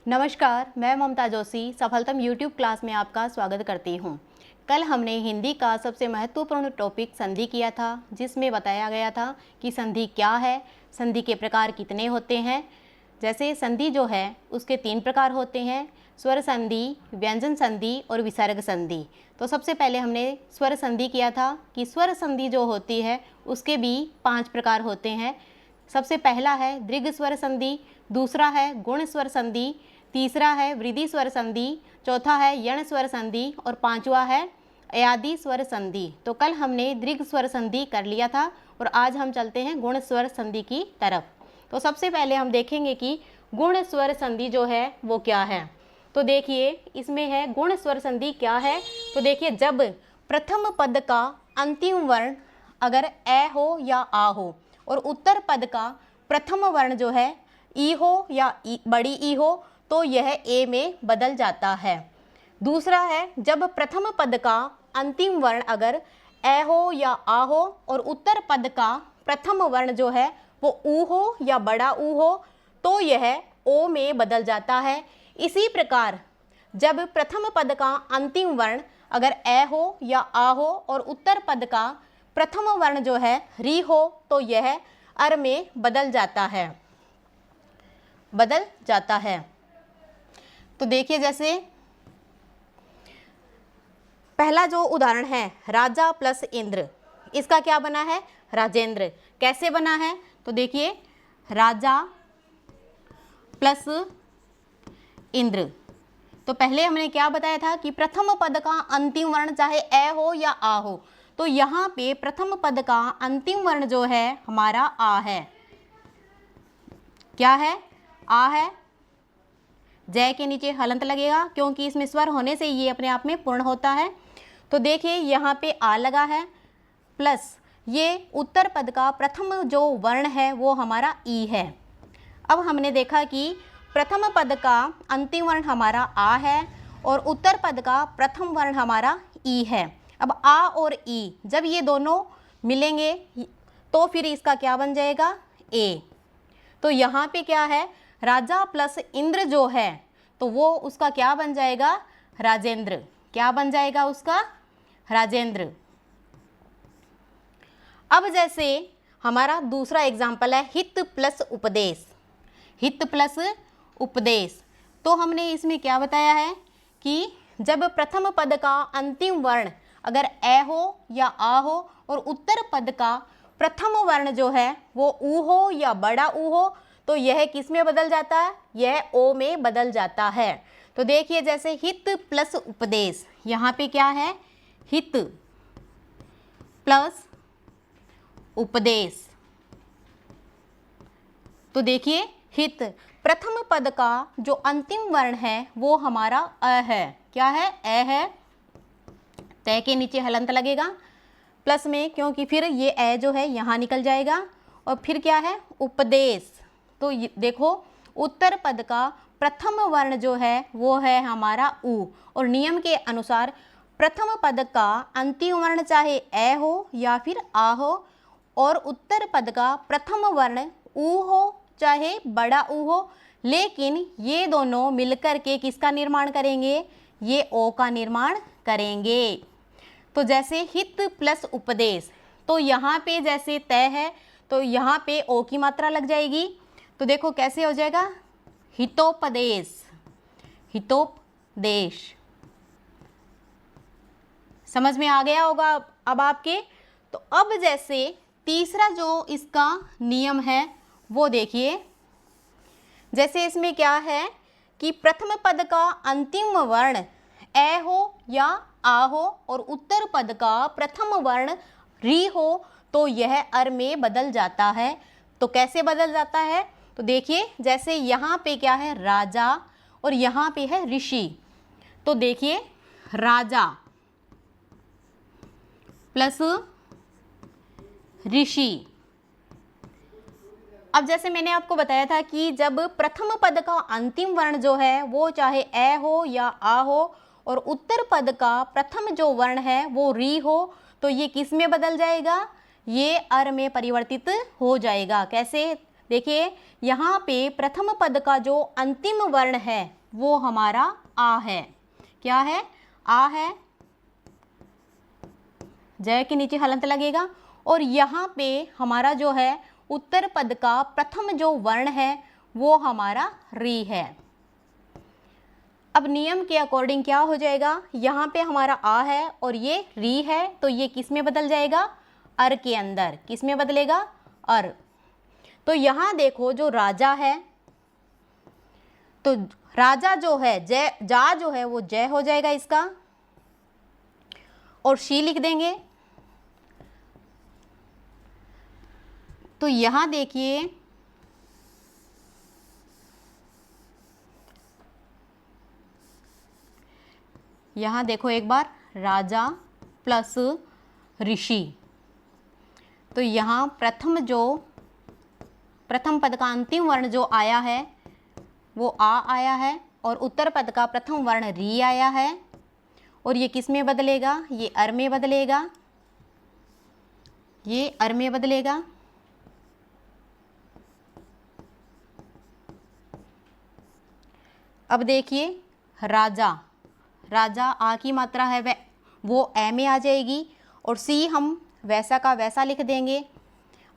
नमस्कार, मैं ममता Joshi सफलतम YouTube class में आपका स्वागत करती हूँ। कल हमने हिंदी का सबसे महत्वपूर्ण टॉपिक संधि किया था, जिसमें बताया गया था कि संधि क्या है, संधि के प्रकार कितने होते हैं। जैसे संधि जो है उसके 3 प्रकार होते हैं, स्वर संधि, व्यंजन संधि और विसर्ग संधि। तो सबसे पहले हमने स्वर संधि किया था कि स्वर संधि जो होती है उसके भी 5 प्रकार होते हैं। सबसे पहला है दीर्घ स्वर संधि, दूसरा है गुण स्वर संधि, तीसरा है वृद्धि स्वर संधि, चौथा है यण स्वर संधि और पांचवा है अयादि स्वर संधि। तो कल हमने दीर्घ स्वर संधि कर लिया था और आज हम चलते हैं गुण स्वर संधि की तरफ। तो सबसे पहले हम देखेंगे कि गुण स्वर संधि जो है वो क्या है। तो देखिए इसमें है गुण स्वर संधि क्या है। तो देखिए जब प्रथम पद का अंतिम वर्ण अगर ए हो या आ हो और उत्तर पद का प्रथम वर्ण जो है ई हो या बड़ी ई हो तो यह ए में बदल जाता है। दूसरा है जब प्रथम पद का अंतिम वर्ण अगर ए हो या आ हो और उत्तर पद का प्रथम वर्ण जो है वो ऊ हो या बड़ा ऊ हो तो यह ओ में बदल जाता है। इसी प्रकार जब प्रथम पद का अंतिम वर्ण अगर ए हो या आ हो और उत्तर पद का प्रथम वर्ण जो है री हो तो यह अर में बदल जाता है। तो देखिए जैसे पहला जो उदाहरण है राजा प्लस इंद्र, इसका क्या बना है राजेंद्र। कैसे बना है तो देखिए राजा प्लस इंद्र। तो पहले हमने क्या बताया था कि प्रथम पद का अंतिम वर्ण चाहे ए हो या आ हो, तो यहाँ पे प्रथम पद का अंतिम वर्ण जो है हमारा आ है। क्या है आ है। जय के नीचे हलंत लगेगा क्योंकि इसमें स्वर होने से ये अपने आप में पूर्ण होता है। तो देखिए यहाँ पे आ लगा है प्लस ये उत्तर पद का प्रथम जो वर्ण है वो हमारा ई है। अब हमने देखा कि प्रथम पद का अंतिम वर्ण हमारा आ है और उत्तर पद का प्रथम वर्ण हमारा ई है। अब आ और ई जब ये दोनों मिलेंगे तो फिर इसका क्या बन जाएगा ए। तो यहाँ पे क्या है राजा प्लस इंद्र जो है तो वो उसका क्या बन जाएगा राजेंद्र। क्या बन जाएगा उसका राजेंद्र। अब जैसे हमारा दूसरा एग्जाम्पल है हित प्लस उपदेश। हित प्लस उपदेश तो हमने इसमें क्या बताया है कि जब प्रथम पद का अंतिम वर्ण अगर ए हो या आ हो और उत्तर पद का प्रथम वर्ण जो है वो ऊ हो या बड़ा ऊ हो तो यह किस में बदल जाता है यह ओ में बदल जाता है। तो देखिए जैसे हित प्लस उपदेश, यहाँ पे क्या है हित प्लस उपदेश। तो देखिए हित प्रथम पद का जो अंतिम वर्ण है वो हमारा अ है। क्या है ए है। तय के नीचे हलंत लगेगा प्लस में क्योंकि फिर ये ए जो है यहाँ निकल जाएगा और फिर क्या है उपदेश। तो देखो उत्तर पद का प्रथम वर्ण जो है वो है हमारा ऊ और नियम के अनुसार प्रथम पद का अंतिम वर्ण चाहे ए हो या फिर आ हो और उत्तर पद का प्रथम वर्ण ऊ हो चाहे बड़ा ऊ हो, लेकिन ये दोनों मिलकर के किसका निर्माण करेंगे ये ओ का निर्माण करेंगे। तो जैसे हित प्लस उपदेश तो यहाँ पे जैसे तय है तो यहाँ पे ओ की मात्रा लग जाएगी। तो देखो कैसे हो जाएगा हितोपदेश। हितोपदेश समझ में आ गया होगा अब आपके। तो अब जैसे तीसरा जो इसका नियम है वो देखिए जैसे इसमें क्या है कि प्रथम पद का अंतिम वर्ण ए हो या आ हो और उत्तर पद का प्रथम वर्ण री हो तो यह अर में बदल जाता है। तो कैसे बदल जाता है तो देखिए जैसे यहाँ पे क्या है राजा और यहाँ पे है ऋषि। तो देखिए राजा प्लस ऋषि। अब जैसे मैंने आपको बताया था कि जब प्रथम पद का अंतिम वर्ण जो है वो चाहे ए हो या आ हो और उत्तर पद का प्रथम जो वर्ण है वो री हो तो ये किस में बदल जाएगा ये अर में परिवर्तित हो जाएगा। कैसे देखिए यहाँ पे प्रथम पद का जो अंतिम वर्ण है वो हमारा आ है। क्या है? आ है। जय के नीचे हलंत लगेगा। और यहाँ पे हमारा जो है उत्तर पद का प्रथम जो वर्ण है वो हमारा री है। अब नियम के अकॉर्डिंग क्या हो जाएगा, यहाँ पे हमारा आ है और ये री है, तो ये किस में बदल जाएगा? अर के अंदर। किस में बदलेगा? अर। तो यहाँ देखो जो राजा है, तो राजा जो है जय, जा जो है वो जय हो जाएगा इसका, और शी लिख देंगे। तो यहाँ देखिए यहाँ देखो एक बार, राजा प्लस ऋषि। तो यहाँ प्रथम पद का अंतिम वर्ण जो आया है वो आ आया है, और उत्तर पद का प्रथम वर्ण री आया है, और ये किस में बदलेगा? ये अर में बदलेगा। ये अर में बदलेगा। अब देखिए राजा, राजा आ की मात्रा है वो ए में आ जाएगी, और सी हम वैसा का वैसा लिख देंगे।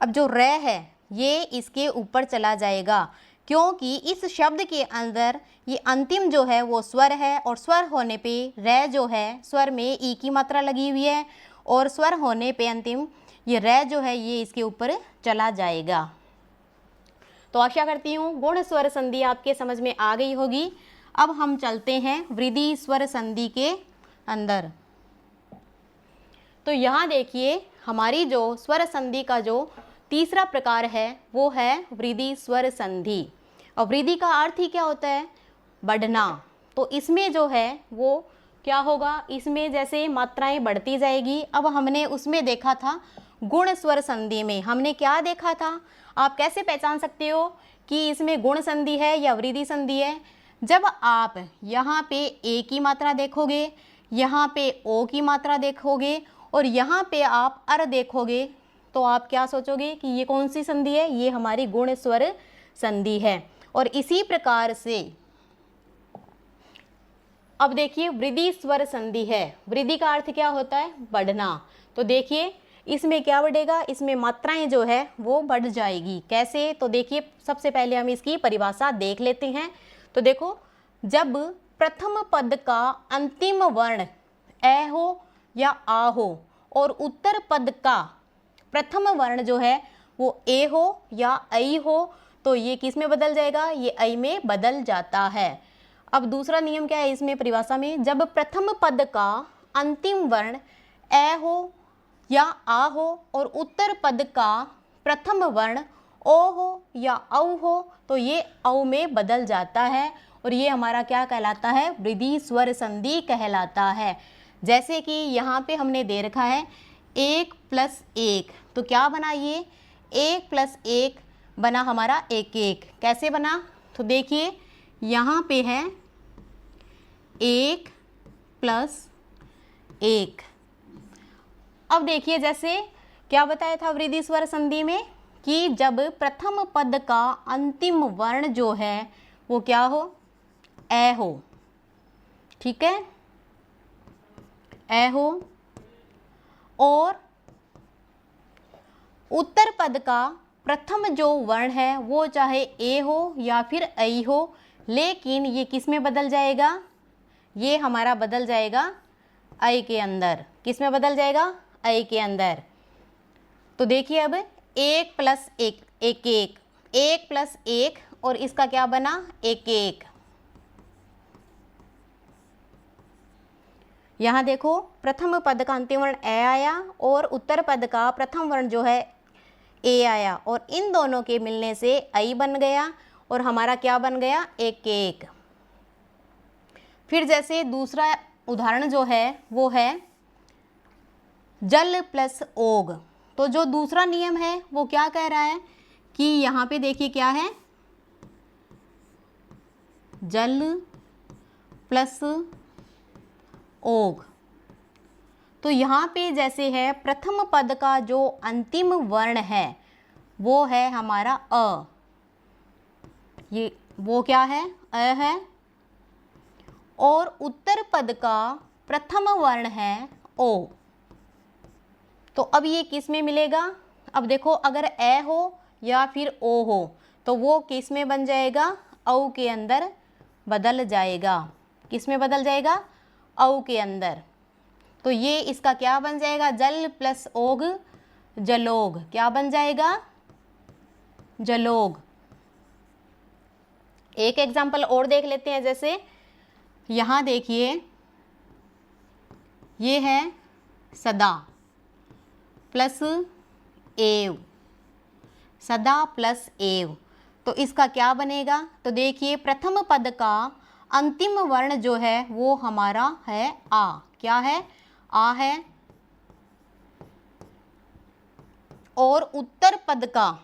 अब जो रे है ये इसके ऊपर चला जाएगा, क्योंकि इस शब्द के अंदर ये अंतिम जो है वो स्वर है, और स्वर होने पे रे जो है स्वर में ई की मात्रा लगी हुई है, और स्वर होने पे अंतिम ये रे जो है ये इसके ऊपर चला जाएगा। तो आशा करती हूँ गुण स्वर संधि आपके समझ में आ गई होगी। अब हम चलते हैं वृद्धि स्वर संधि के अंदर। तो यहाँ देखिए हमारी जो स्वर संधि का जो तीसरा प्रकार है वो है वृद्धि स्वर संधि। और वृद्धि का अर्थ ही क्या होता है? बढ़ना। तो इसमें जो है वो क्या होगा, इसमें जैसे मात्राएं बढ़ती जाएगी। अब हमने उसमें देखा था गुण स्वर संधि में हमने क्या देखा था, आप कैसे पहचान सकते हो कि इसमें गुण संधि है या वृद्धि संधि है? जब आप यहाँ पे ए की मात्रा देखोगे, यहाँ पे ओ की मात्रा देखोगे, और यहाँ पे आप अर देखोगे, तो आप क्या सोचोगे कि ये कौन सी संधि है? ये हमारी गुण स्वर संधि है। और इसी प्रकार से अब देखिए वृद्धि स्वर संधि है। वृद्धि का अर्थ क्या होता है? बढ़ना। तो देखिए इसमें क्या बढ़ेगा? इसमें मात्राएं जो है वो बढ़ जाएगी। कैसे? तो देखिए सबसे पहले हम इसकी परिभाषा देख लेते हैं। तो देखो, जब प्रथम पद का अंतिम वर्ण ए हो या आ हो, और उत्तर पद का प्रथम वर्ण जो है वो ए हो या ऐ हो, तो ये किस में बदल जाएगा? ये ऐ में बदल जाता है। अब दूसरा नियम क्या है इसमें परिभाषा में? जब प्रथम पद का अंतिम वर्ण ए हो या आ हो, और उत्तर पद का प्रथम वर्ण ओ हो या औ हो, तो ये औ में बदल जाता है, और ये हमारा क्या कहलाता है? वृद्धि स्वर संधि कहलाता है। जैसे कि यहाँ पे हमने दे रखा है 1 + 1, तो क्या बना? ये 1 + 1 बना हमारा 1 1। कैसे बना? तो देखिए यहाँ पे है 1 + 1। अब देखिए जैसे क्या बताया था वृद्धि स्वर संधि में कि जब प्रथम पद का अंतिम वर्ण जो है वो क्या हो? ए हो। ठीक है, ए हो, और उत्तर पद का प्रथम जो वर्ण है वो चाहे ए हो या फिर ऐ हो, लेकिन ये किस में बदल जाएगा? ये हमारा बदल जाएगा ऐ के अंदर। किस में बदल जाएगा? ऐ के अंदर। तो देखिए अब 1 + 1 1 1, 1 + 1, और इसका क्या बना? 1 1। यहाँ देखो प्रथम पद का अंतिम वर्ण ए आया, और उत्तर पद का प्रथम वर्ण जो है ए आया, और इन दोनों के मिलने से ऐ बन गया, और हमारा क्या बन गया? 1 1। फिर जैसे दूसरा उदाहरण जो है वो है जल + ओग। तो जो दूसरा नियम है वो क्या कह रहा है कि यहाँ पे देखिए क्या है? जल + ओग। तो यहाँ पे जैसे है प्रथम पद का जो अंतिम वर्ण है वो है हमारा अ। ये वो क्या है, अ है, और उत्तर पद का प्रथम वर्ण है ओ। तो अब ये किस में मिलेगा, अब देखो अगर ए हो या फिर ओ हो तो वो किस में बन जाएगा, औ के अंदर बदल जाएगा। किस में बदल जाएगा, औ के अंदर। तो ये इसका क्या बन जाएगा, जल प्लस ओग जलोग, क्या बन जाएगा, जलोग। एक एग्जाम्पल और देख लेते हैं, जैसे यहाँ देखिए ये है सदा प्लस एव, सदा प्लस एव, तो इसका क्या बनेगा, तो देखिए प्रथम पद का अंतिम वर्ण जो है वो हमारा है आ, क्या है, आ है, और उत्तर पद का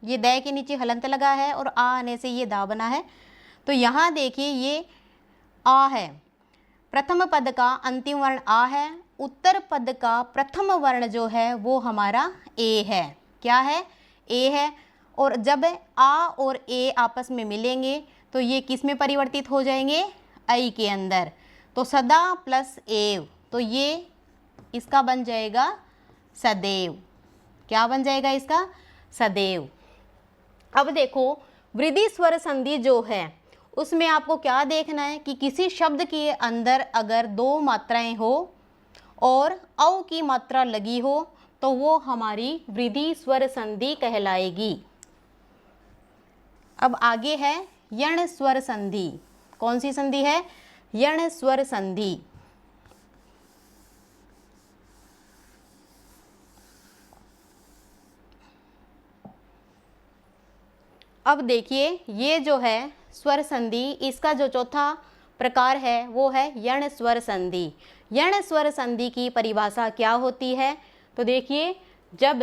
ये दै के नीचे हलंत लगा है और आ आने से ये दा बना है। तो यहाँ देखिए ये आ है, प्रथम पद का अंतिम वर्ण आ है, उत्तर पद का प्रथम वर्ण जो है वो हमारा ए है, क्या है, ए है। और जब आ और ए आपस में मिलेंगे तो ये किस में परिवर्तित हो जाएंगे, ऐ के अंदर। तो सदा प्लस एव, तो ये इसका बन जाएगा सदैव, क्या बन जाएगा इसका, सदैव। अब देखो वृद्धि स्वर संधि जो है उसमें आपको क्या देखना है कि किसी शब्द के अंदर अगर दो मात्राएं हो और औ की मात्रा लगी हो तो वो हमारी वृद्धि स्वर संधि कहलाएगी। अब आगे है यण स्वर संधि। कौन सी संधि है, यण स्वर संधि। अब देखिए ये जो है स्वर संधि, इसका जो चौथा प्रकार है वो है यण स्वर संधि। यण स्वर संधि की परिभाषा क्या होती है, तो देखिए जब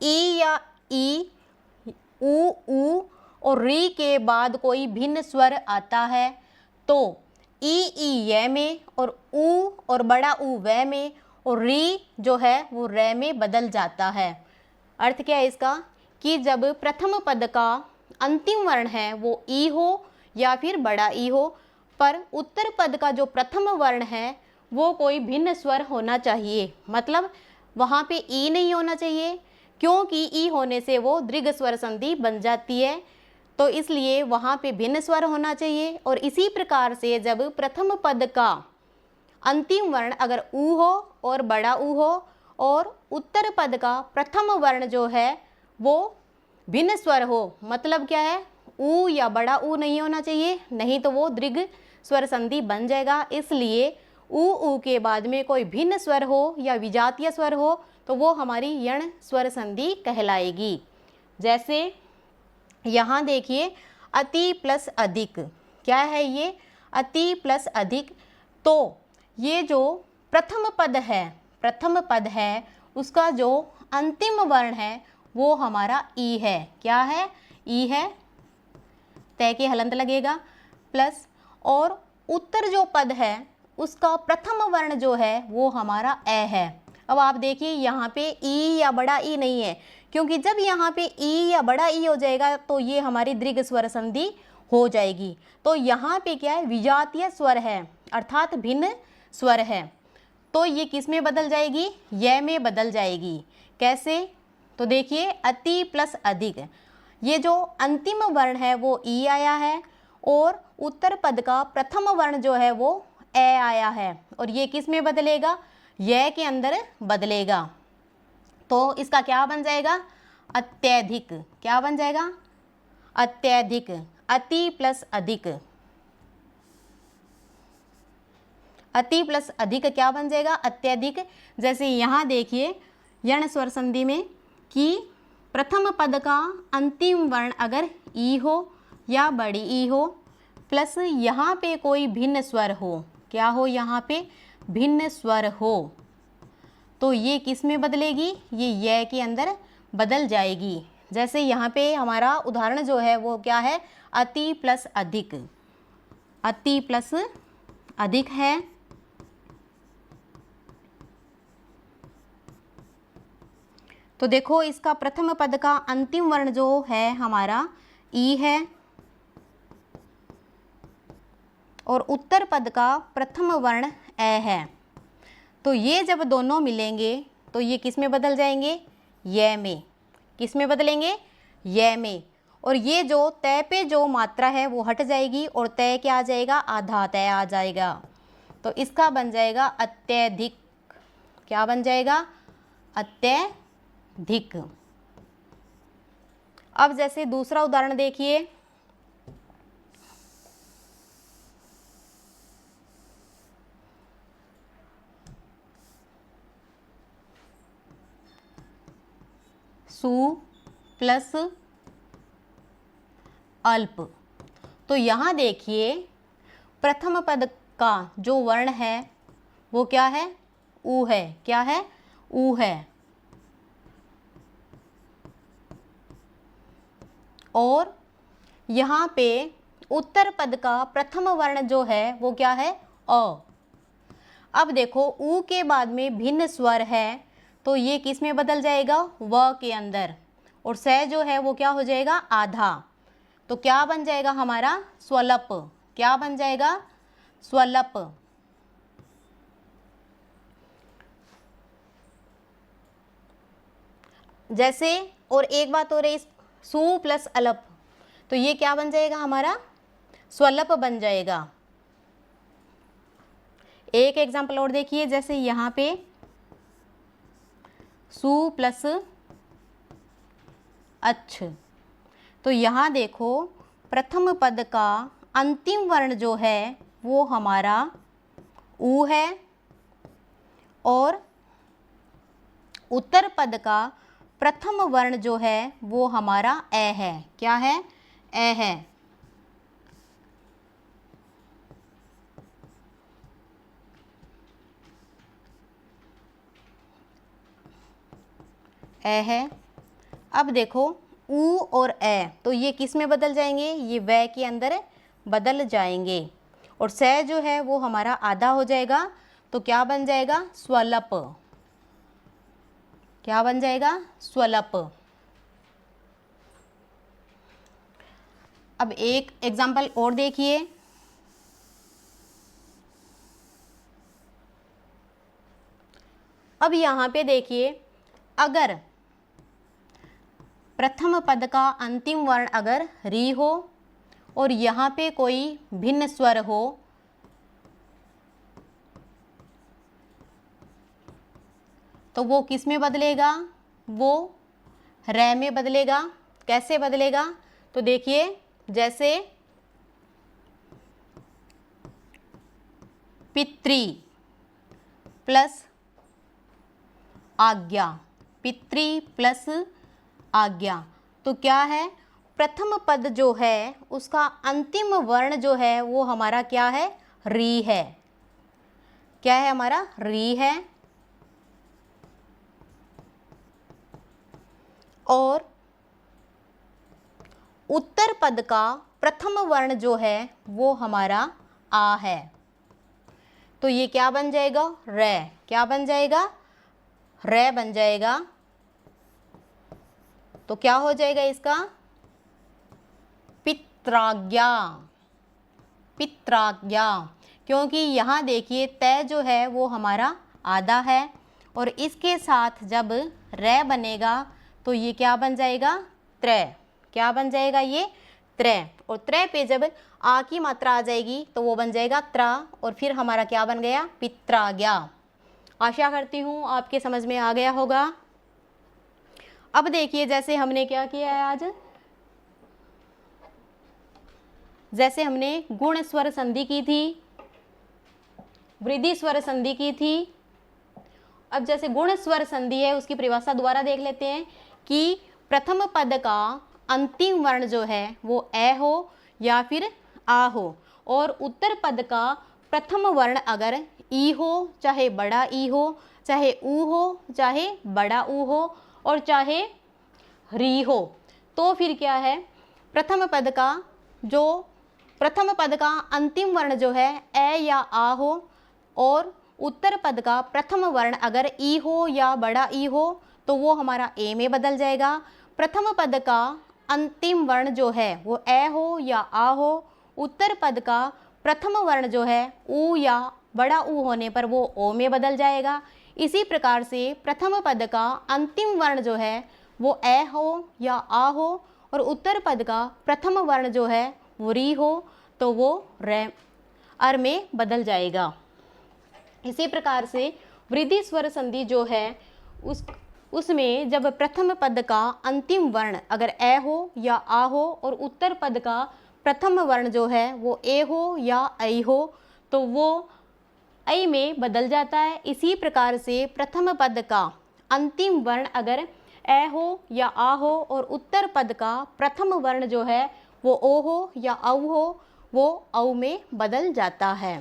ई या ई, ऊ और री के बाद कोई भिन्न स्वर आता है तो ई य में और ऊ और बड़ा ऊ व में और री जो है वो रे में बदल जाता है। अर्थ क्या है इसका, कि जब प्रथम पद का अंतिम वर्ण है वो ई हो या फिर बड़ा ई हो, पर उत्तर पद का जो प्रथम वर्ण है वो कोई भिन्न स्वर होना चाहिए, मतलब वहाँ पे ई नहीं होना चाहिए, क्योंकि ई होने से वो दीर्घ स्वर संधि बन जाती है, तो इसलिए वहाँ पे भिन्न स्वर होना चाहिए। और इसी प्रकार से जब प्रथम पद का अंतिम वर्ण अगर ऊ हो और बड़ा ऊ हो और उत्तर पद का प्रथम वर्ण जो है वो भिन्न स्वर हो, मतलब क्या है, ऊ या बड़ा ऊ नहीं होना चाहिए, नहीं तो वो दीर्घ स्वर संधि बन जाएगा। इसलिए ऊ के बाद में कोई भिन्न स्वर हो या विजातीय स्वर हो तो वो हमारी यण स्वर संधि कहलाएगी। जैसे यहाँ देखिए अति प्लस अधिक, क्या है ये, अति प्लस अधिक। तो ये जो प्रथम पद है उसका जो अंतिम वर्ण है वो हमारा ई है, क्या है, ई है, तय के हलंत लगेगा, प्लस और उत्तर जो पद है उसका प्रथम वर्ण जो है वो हमारा ए है। अब आप देखिए यहाँ पे ई या बड़ा ई नहीं है, क्योंकि जब यहाँ पे ई या बड़ा ई हो जाएगा तो ये हमारी दीर्घ स्वर संधि हो जाएगी। तो यहाँ पे क्या है, विजातीय स्वर है अर्थात भिन्न स्वर है, तो ये किस में बदल जाएगी, य में बदल जाएगी। कैसे, तो देखिए अति प्लस अधिक, ये जो अंतिम वर्ण है वो ई आया है और उत्तर पद का प्रथम वर्ण जो है वो ए आया है, और ये किस में बदलेगा, य के अंदर बदलेगा। तो इसका क्या बन जाएगा, अत्यधिक, क्या बन जाएगा, अत्यधिक, अति प्लस अधिक, अति प्लस अधिक क्या बन जाएगा, अत्यधिक। जैसे यहाँ देखिए यण स्वर संधि में कि प्रथम पद का अंतिम वर्ण अगर ई हो या बड़ी ई हो प्लस यहाँ पे कोई भिन्न स्वर हो, क्या हो, यहाँ पे भिन्न स्वर हो, तो ये किस में बदलेगी, ये य के अंदर बदल जाएगी। जैसे यहाँ पे हमारा उदाहरण जो है वो क्या है, अति प्लस अधिक, अति प्लस अधिक है। तो देखो इसका प्रथम पद का अंतिम वर्ण जो है हमारा ई है और उत्तर पद का प्रथम वर्ण ए है। तो ये जब दोनों मिलेंगे तो ये किस में बदल जाएंगे? य में। किस में बदलेंगे? य में। और ये जो तय पे जो मात्रा है वो हट जाएगी और तय क्या आ जाएगा? आधा तय आ जाएगा। तो इसका बन जाएगा अत्यधिक। क्या बन जाएगा? अत्यधिक। अब जैसे दूसरा उदाहरण देखिए, सु प्लस अल्प। तो यहाँ देखिए प्रथम पद का जो वर्ण है वो क्या है? ऊ है। क्या है? ऊ है। और यहाँ पे उत्तर पद का प्रथम वर्ण जो है वो क्या है? अ। अब देखो ऊ के बाद में भिन्न स्वर है तो ये किस में बदल जाएगा? व के अंदर। और स जो है वो क्या हो जाएगा? आधा। तो क्या बन जाएगा हमारा? स्वलप। क्या बन जाएगा? स्वलप। जैसे और एक बात और है, इस सु प्लस अलप, तो ये क्या बन जाएगा हमारा? स्वलप बन जाएगा। एक एग्जाम्पल और देखिए, जैसे यहाँ पे सु प्लस अच्छ। तो यहाँ देखो प्रथम पद का अंतिम वर्ण जो है वो हमारा ऊ है और उत्तर पद का प्रथम वर्ण जो है वो हमारा ए है। क्या है? ए है। ए है। अब देखो ऊ और ए, तो ये किस में बदल जाएंगे? ये व के अंदर बदल जाएंगे। और स जो है वो हमारा आधा हो जाएगा। तो क्या बन जाएगा? स्वलप। क्या बन जाएगा? स्वलप। अब एक एग्जाम्पल और देखिए, अब यहाँ पे देखिए, अगर प्रथम पद का अंतिम वर्ण अगर री हो और यहाँ पे कोई भिन्न स्वर हो तो वो किस में बदलेगा? वो रै में बदलेगा। कैसे बदलेगा? तो देखिए, जैसे पितृ प्लस आज्ञा। पितृ प्लस आज्ञा। तो क्या है? प्रथम पद जो है उसका अंतिम वर्ण जो है वो हमारा क्या है? री है। क्या है हमारा? री है। और उत्तर पद का प्रथम वर्ण जो है वो हमारा आ है। तो ये क्या बन जाएगा? रै। क्या बन जाएगा? रै बन जाएगा। तो क्या हो जाएगा इसका? पित्राज्ञा। पित्राज्ञा। क्योंकि यहाँ देखिए तय जो है वो हमारा आधा है और इसके साथ जब रै बनेगा तो ये क्या बन जाएगा? त्रय। क्या बन जाएगा? ये त्रय। और त्रय पे जब आ की मात्रा आ जाएगी तो वो बन जाएगा त्रा और फिर हमारा क्या बन गया? पित्राज्ञा। आशा करती हूँ आपके समझ में आ गया होगा। अब देखिए, जैसे हमने क्या किया है आज, जैसे हमने गुण स्वर संधि की थी, वृद्धि स्वर संधि की थी। अब जैसे गुण स्वर संधि है उसकी परिभाषा दोबारा देख लेते हैं कि प्रथम पद का अंतिम वर्ण जो है वो ए हो या फिर आ हो और उत्तर पद का प्रथम वर्ण अगर ई हो, चाहे बड़ा ई हो, चाहे ऊ हो, चाहे बड़ा ऊ हो और चाहे री हो, तो फिर क्या है? प्रथम पद का अंतिम वर्ण जो है ए या आ हो और उत्तर पद का प्रथम वर्ण अगर ई हो या बड़ा ई हो तो वो हमारा ए में बदल जाएगा। प्रथम पद का अंतिम वर्ण जो है वो ए हो या आ हो, उत्तर पद का प्रथम वर्ण जो है ऊ या बड़ा ऊ होने पर वो ओ में बदल जाएगा। इसी प्रकार से प्रथम पद का अंतिम वर्ण जो है वो ए हो या आ हो और उत्तर पद का प्रथम वर्ण जो है वो री हो तो वो रे अर में बदल जाएगा। इसी प्रकार से वृद्धि स्वर संधि जो है उसमें जब प्रथम पद का अंतिम वर्ण अगर ए हो या आ हो और उत्तर पद का प्रथम वर्ण जो है वो ए हो या ऐ हो तो वो ऐ में बदल जाता है। इसी प्रकार से प्रथम पद का अंतिम वर्ण अगर ए हो या आ हो और उत्तर पद का प्रथम वर्ण जो है वो ओ हो या औ हो वो औ में बदल जाता है।